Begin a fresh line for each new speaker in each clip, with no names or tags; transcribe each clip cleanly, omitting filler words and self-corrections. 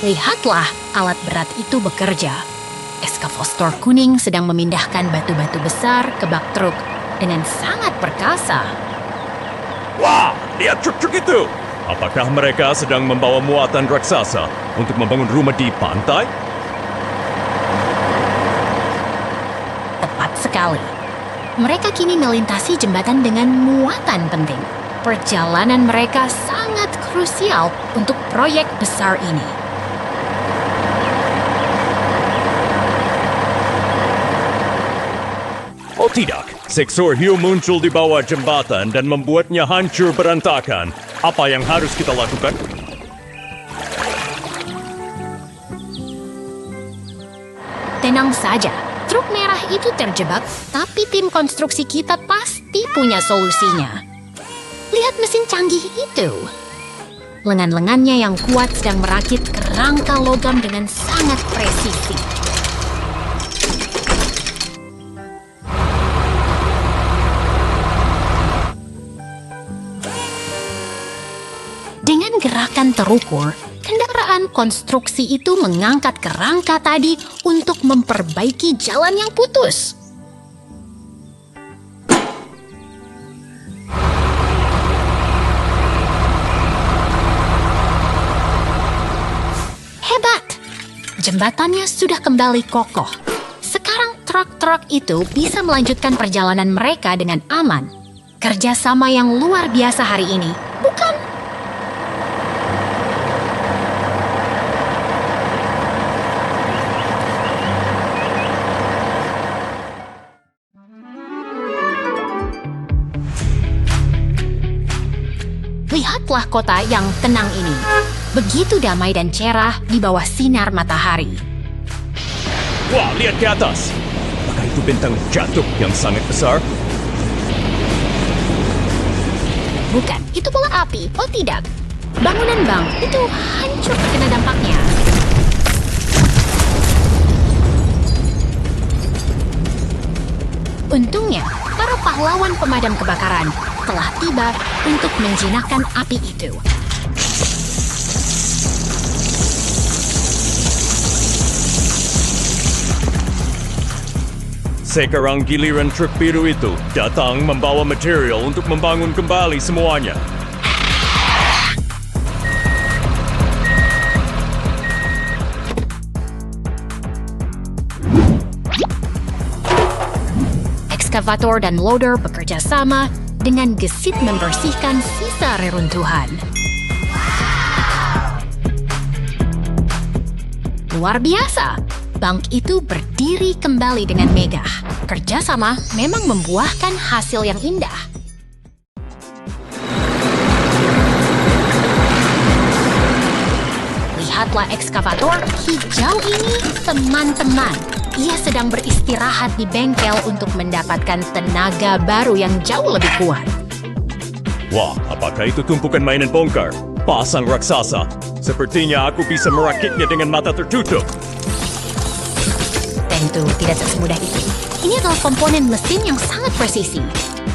Lihatlah alat berat itu bekerja. Eskavator kuning sedang memindahkan batu-batu besar ke bak truk dengan sangat perkasa.
Wah, lihat truk-truk itu! Apakah mereka sedang membawa muatan raksasa untuk membangun rumah di pantai?
Tepat sekali. Mereka kini melintasi jembatan dengan muatan penting. Perjalanan mereka sangat krusial untuk proyek besar ini.
Oh tidak, sektor hiu muncul di bawah jembatan dan membuatnya hancur berantakan. Apa yang harus kita lakukan?
Tenang saja, truk merah itu terjebak, tapi tim konstruksi kita pasti punya solusinya. Lihat mesin canggih itu. Lengan-lengannya yang kuat sedang merakit kerangka logam dengan sangat presisi. Dengan gerakan terukur, kendaraan konstruksi itu mengangkat kerangka tadi untuk memperbaiki jalan yang putus. Hebat! Jembatannya sudah kembali kokoh. Sekarang truk-truk itu bisa melanjutkan perjalanan mereka dengan aman. Kerjasama yang luar biasa hari ini, bukan? Lihatlah kota yang tenang ini. Begitu damai dan cerah di bawah sinar matahari.
Wah, lihat ke atas! Apakah itu bintang jatuh yang sangat besar?
Bukan, itu bola api. Oh tidak. Bangunan bank itu hancur terkena dampaknya. Untungnya, para pahlawan pemadam kebakaran telah tiba untuk menjinakkan api itu.
Sekarang giliran truk biru itu datang membawa material untuk membangun kembali semuanya.
Ekskavator dan loader bekerja sama dengan gesit membersihkan sisa reruntuhan. Luar biasa! Bank itu berdiri kembali dengan megah. Kerjasama memang membuahkan hasil yang indah. Lihatlah ekskavator hijau ini, teman-teman. Ia sedang beristirahat di bengkel untuk mendapatkan tenaga baru yang jauh lebih kuat.
Wah, apakah itu tumpukan mainan bongkar? Pasang raksasa. Sepertinya aku bisa merakitnya dengan mata tertutup.
Tentu tidak semudah itu. Ini adalah komponen mesin yang sangat presisi.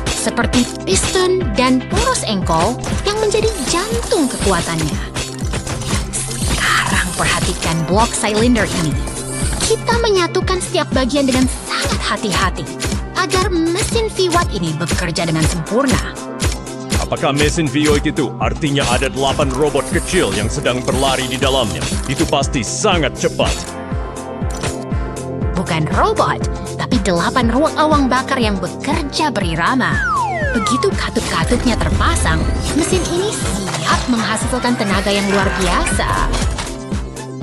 Seperti piston dan poros engkol yang menjadi jantung kekuatannya. Sekarang perhatikan blok silinder ini. Kita menyatukan setiap bagian dengan sangat hati-hati agar mesin V-Watt ini bekerja dengan sempurna.
Apakah mesin V8 itu artinya ada 8 robot kecil yang sedang berlari di dalamnya? Itu pasti sangat cepat.
Bukan robot, tapi 8 ruang awang bakar yang bekerja berirama. Begitu katup-katupnya terpasang, mesin ini siap menghasilkan tenaga yang luar biasa.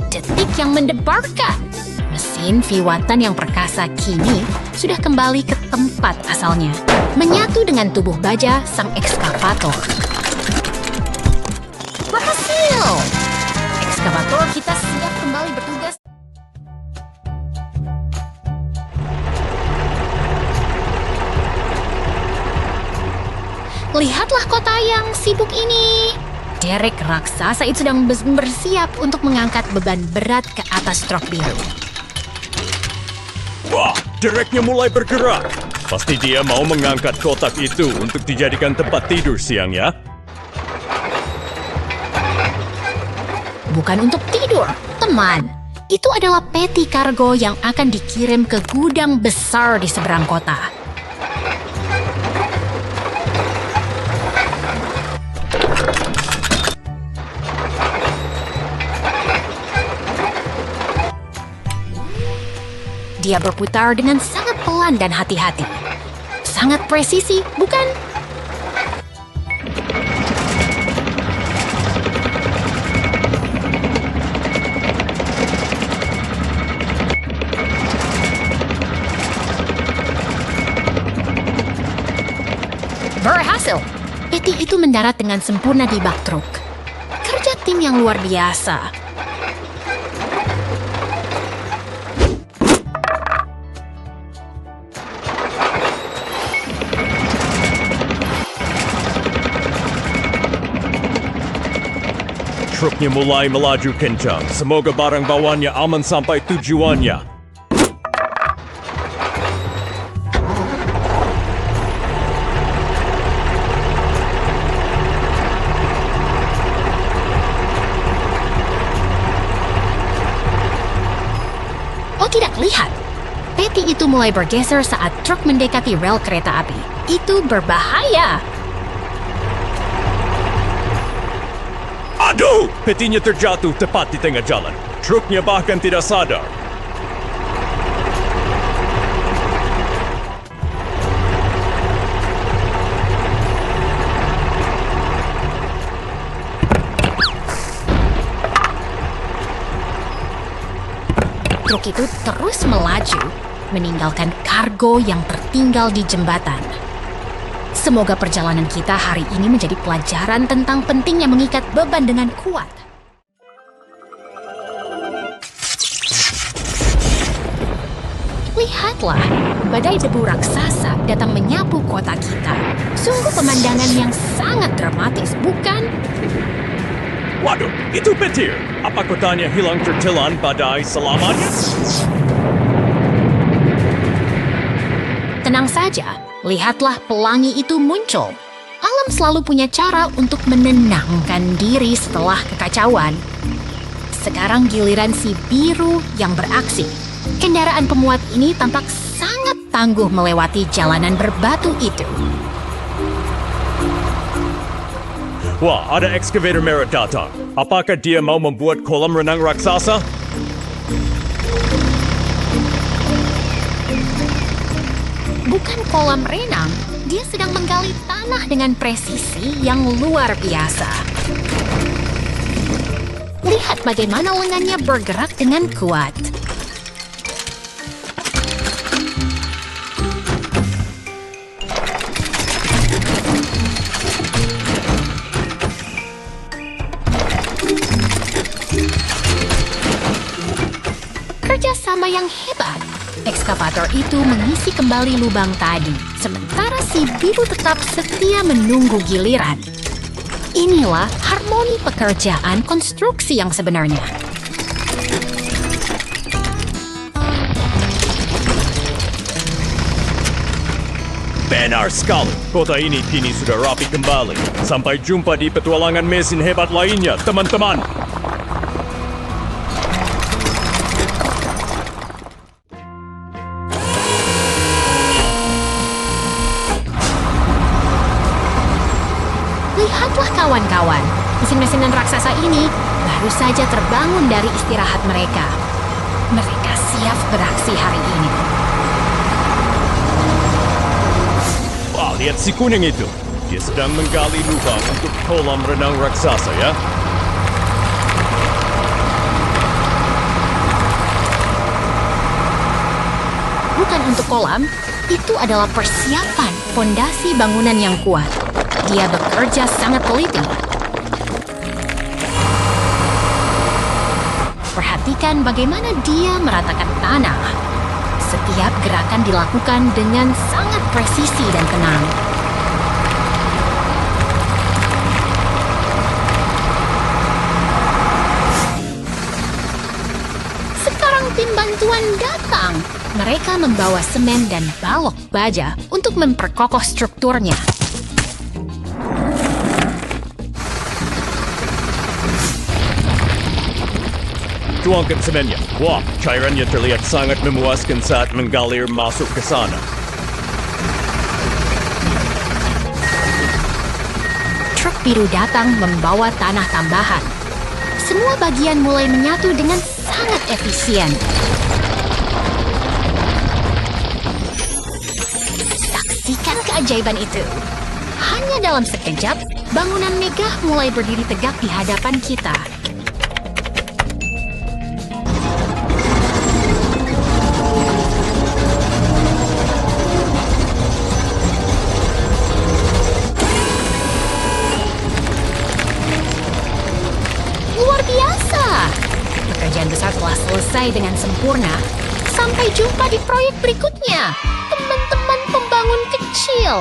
Detik yang mendebarkan. Mesin V-Wattan yang perkasa kini sudah kembali ke tempat asalnya, menyatu dengan tubuh baja sang ekskavator. Berhasil! Ekskavator kita siap kembali bertugas. Lihatlah kota yang sibuk ini. Derek raksasa itu sedang bersiap untuk mengangkat beban berat ke atas truk biru.
Wah, dereknya mulai bergerak. Pasti dia mau mengangkat kotak itu untuk dijadikan tempat tidur siang ya.
bukan untuk tidur, teman. Itu adalah peti kargo yang akan dikirim ke gudang besar di seberang kota. Dia berputar dengan sangat pelan dan hati-hati. Sangat presisi, bukan? Berhasil! Peti itu mendarat dengan sempurna di bak truk. Kerja tim yang luar biasa.
Truknya mulai melaju kencang. Semoga barang bawaannya aman sampai tujuannya.
Oh tidak, lihat. Peti itu mulai bergeser saat truk mendekati rel kereta api. Itu berbahaya.
Aduh! Petinya terjatuh tepat di tengah jalan. Truknya bahkan tidak sadar.
Truk itu terus melaju, meninggalkan kargo yang tertinggal di jembatan. Semoga perjalanan kita hari ini menjadi pelajaran tentang pentingnya mengikat beban dengan kuat. Lihatlah, badai debu raksasa datang menyapu kota kita. Sungguh pemandangan yang sangat dramatis, bukan?
Waduh, itu petir. Apa kotanya hilang tertelan badai selamanya?
Tenang saja, lihatlah pelangi itu muncul. Alam selalu punya cara untuk menenangkan diri setelah kekacauan. Sekarang giliran si biru yang beraksi. Kendaraan pemuat ini tampak sangat tangguh melewati jalanan berbatu itu.
Wah, ada excavator merah datang. Apakah dia mau membuat kolam renang raksasa?
Bukan kolam renang, dia sedang menggali tanah dengan presisi yang luar biasa. Lihat bagaimana lengannya bergerak dengan kuat. Kerjasama yang hebat. Ekskavator itu mengisi kembali lubang tadi, sementara si biru tetap setia menunggu giliran. Inilah harmoni pekerjaan konstruksi yang sebenarnya.
Benar sekali. Kota ini kini sudah rapi kembali. Sampai jumpa di petualangan mesin hebat lainnya, teman-teman.
Lihatlah kawan-kawan, mesin-mesinan raksasa ini baru saja terbangun dari istirahat mereka. Mereka siap beraksi hari ini.
Wah, lihat si kuning itu. Dia sedang menggali lubang untuk kolam renang raksasa, ya.
Bukan untuk kolam, itu adalah persiapan fondasi bangunan yang kuat. Dia bekerja sangat teliti. Perhatikan bagaimana dia meratakan tanah. Setiap gerakan dilakukan dengan sangat presisi dan tenang. Sekarang tim bantuan datang. Mereka membawa semen dan balok baja untuk memperkokoh strukturnya.
tuangkan semennya. Wah, cairannya terlihat sangat memuaskan saat mengalir masuk ke sana.
Truk biru datang membawa tanah tambahan. Semua bagian mulai menyatu dengan sangat efisien. Saksikan keajaiban itu. Hanya dalam sekejap, bangunan megah mulai berdiri tegak di hadapan kita. Luar biasa! Pekerjaan besar telah selesai dengan sempurna. Sampai jumpa di proyek berikutnya, teman-teman pembangun kecil.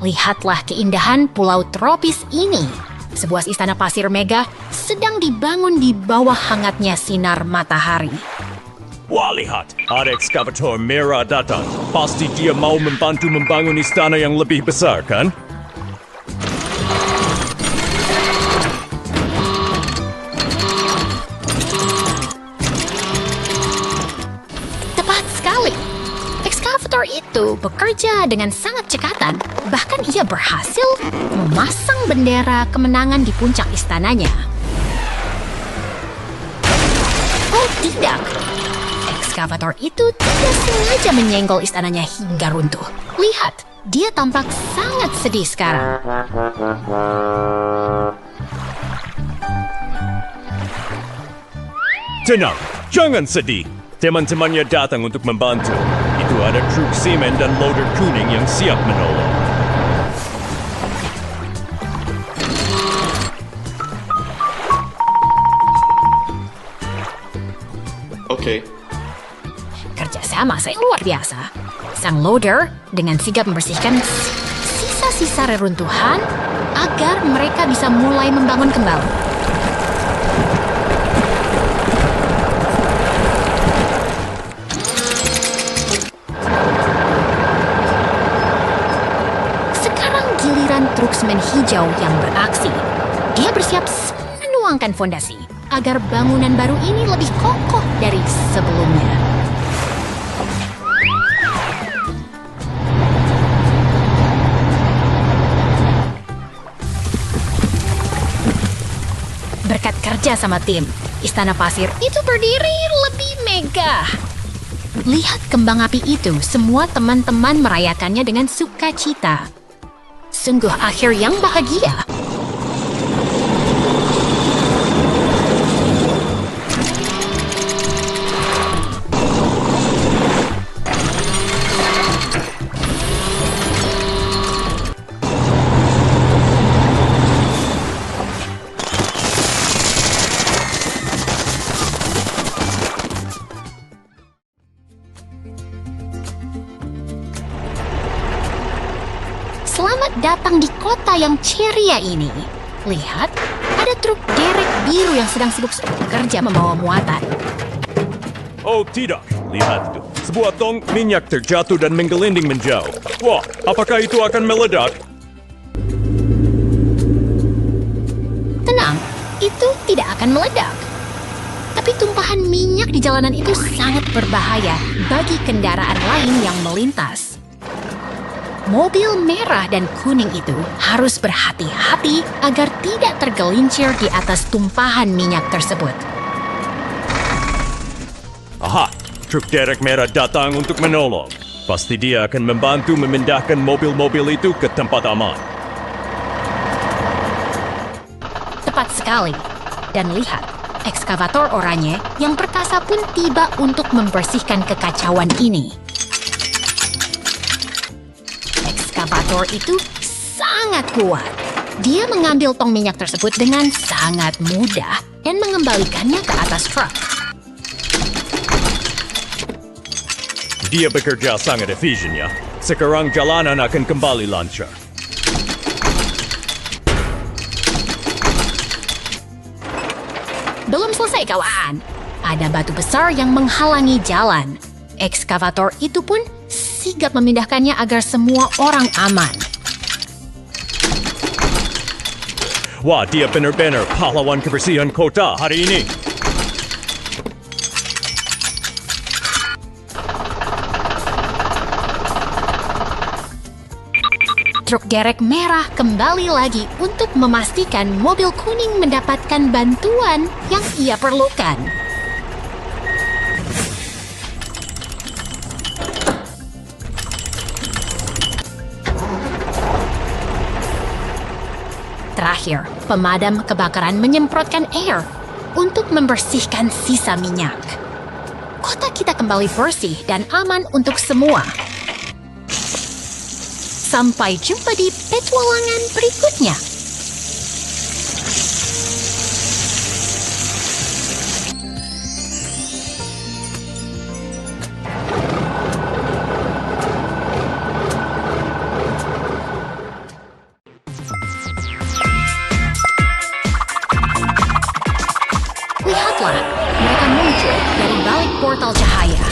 Lihatlah keindahan pulau tropis ini. Sebuah istana pasir megah sedang dibangun di bawah hangatnya sinar matahari.
Wah, lihat. Ada ekskavator merah datang. Pasti dia mau membantu membangun istana yang lebih besar, kan?
Tepat sekali. Ekskavator itu bekerja dengan sangat cekatan. Bahkan ia berhasil memasang bendera kemenangan di puncak istananya. Oh tidak, ekskavator itu tidak sengaja menyenggol istananya hingga runtuh. Lihat, dia tampak sangat sedih sekarang.
Tenang, jangan sedih. Teman-temannya datang untuk membantu. Itu ada truk semen dan loader kuning yang siap menolong.
Oke.
Kerjasama saya luar biasa. Sang loader dengan sigap membersihkan sisa-sisa reruntuhan agar mereka bisa mulai membangun kembali. Sekarang giliran truk semen hijau yang beraksi. Dia bersiap menuangkan fondasi agar bangunan baru ini lebih kokoh dari sebelumnya. Berkat kerja sama tim, istana pasir itu berdiri lebih megah. Lihat kembang api itu, semua teman-teman merayakannya dengan sukacita. Sungguh akhir yang bahagia. Selamat datang di kota yang ceria ini. Lihat, ada truk derek biru yang sedang sibuk bekerja membawa muatan.
Oh tidak, lihat itu. Sebuah tong minyak terjatuh dan menggelinding menjauh. Wah, apakah itu akan meledak?
Tenang, itu tidak akan meledak. Tapi tumpahan minyak di jalanan itu sangat berbahaya bagi kendaraan lain yang melintas. Mobil merah dan kuning itu harus berhati-hati agar tidak tergelincir di atas tumpahan minyak tersebut.
Aha, truk derek merah datang untuk menolong. Pasti dia akan membantu memindahkan mobil-mobil itu ke tempat aman.
Tepat sekali. Dan lihat, ekskavator oranye yang perkasa pun tiba untuk membersihkan kekacauan ini. Ekskavator itu sangat kuat. Dia mengambil tong minyak tersebut dengan sangat mudah dan mengembalikannya ke atas truk.
Dia bekerja sangat efisien ya. Sekarang jalanan akan kembali lancar.
Belum selesai kawan. Ada batu besar yang menghalangi jalan. Ekskavator itu pun sigap memindahkannya agar semua orang aman.
Wah, dia benar-benar pahlawan kebersihan kota hari ini.
Truk derek merah kembali lagi untuk memastikan mobil kuning mendapatkan bantuan yang ia perlukan. Terakhir, pemadam kebakaran menyemprotkan air untuk membersihkan sisa minyak. Kota kita kembali bersih dan aman untuk semua. Sampai jumpa di petualangan berikutnya. Lihatlah, mereka muncul dari balik portal cahaya.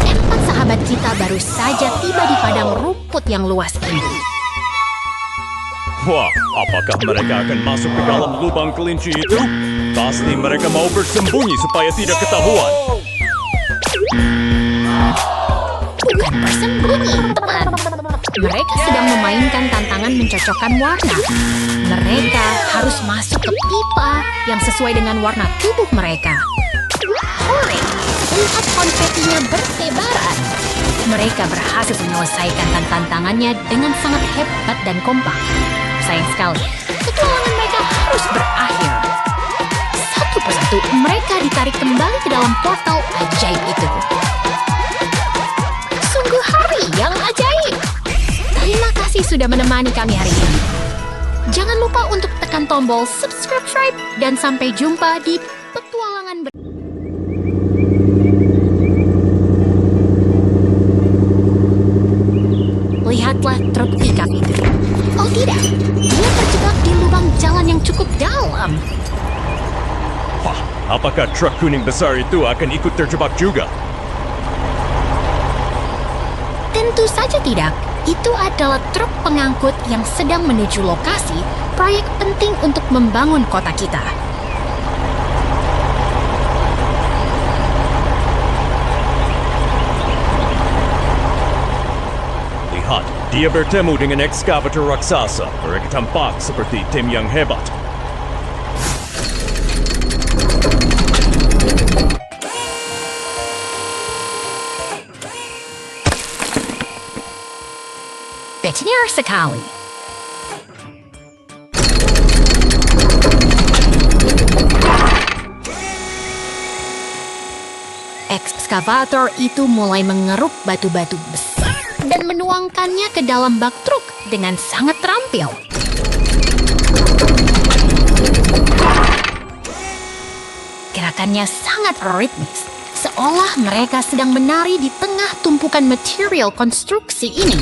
Empat sahabat kita baru saja tiba di padang rumput yang luas ini.
Wah, apakah mereka akan masuk ke dalam lubang kelinci itu? Pasti mereka mau bersembunyi supaya tidak ketahuan.
Bukan bersembunyi, teman. Mereka sedang memainkan tantangan mencocokkan warna. Mereka harus masuk ke pipa yang sesuai dengan warna tubuh mereka. Hore! Lihat konfetinya bertebaran. Mereka berhasil menyelesaikan tantangannya dengan sangat hebat dan kompak. Sayang sekali, petualangan mereka harus berakhir. Satu persatu, mereka ditarik kembali ke dalam portal ajaib itu. Sungguh hari yang ajaib. Terima kasih sudah menemani kami hari ini. Jangan lupa untuk tekan tombol subscribe dan sampai jumpa di petualangan berikutnya. Lihatlah truk pickup itu. Oh tidak, dia terjebak di lubang jalan yang cukup dalam.
Wah, apakah truk kuning besar itu akan ikut terjebak juga?
Tentu saja tidak. Itu adalah truk pengangkut yang sedang menuju lokasi proyek penting untuk membangun kota kita.
Lihat, dia bertemu dengan ekskavator raksasa. Mereka tampak seperti tim yang hebat.
Benar sekali. Ekskavator itu mulai mengeruk batu-batu besar dan menuangkannya ke dalam bak truk dengan sangat terampil. Gerakannya sangat ritmis, seolah mereka sedang menari di tengah tumpukan material konstruksi ini.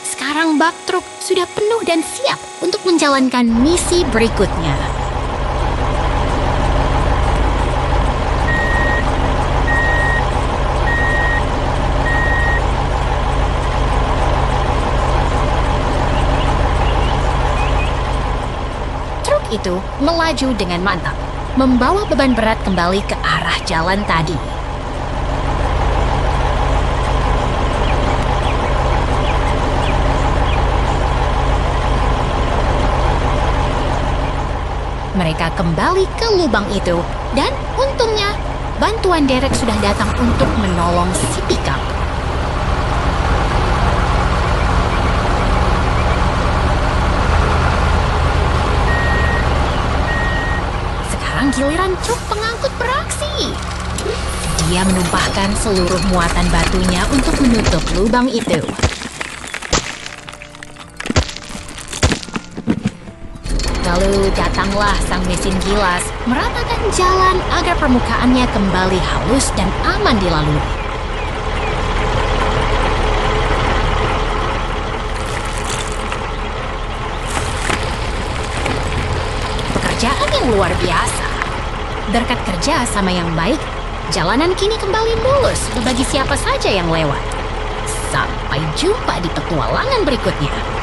Sekarang bak truk sudah penuh dan siap untuk menjalankan misi berikutnya. Truk itu melaju dengan mantap, membawa beban berat kembali ke arah jalan tadi. Mereka kembali ke lubang itu, dan untungnya bantuan derek sudah datang untuk menolong si pickup. Sekarang giliran truk pengangkut beraksi. Dia menumpahkan seluruh muatan batunya untuk menutup lubang itu. Lalu datanglah sang mesin gilas, meratakan jalan agar permukaannya kembali halus dan aman dilalui. Pekerjaan yang luar biasa. Berkat kerja sama yang baik, jalanan kini kembali mulus bagi siapa saja yang lewat. Sampai jumpa di petualangan berikutnya.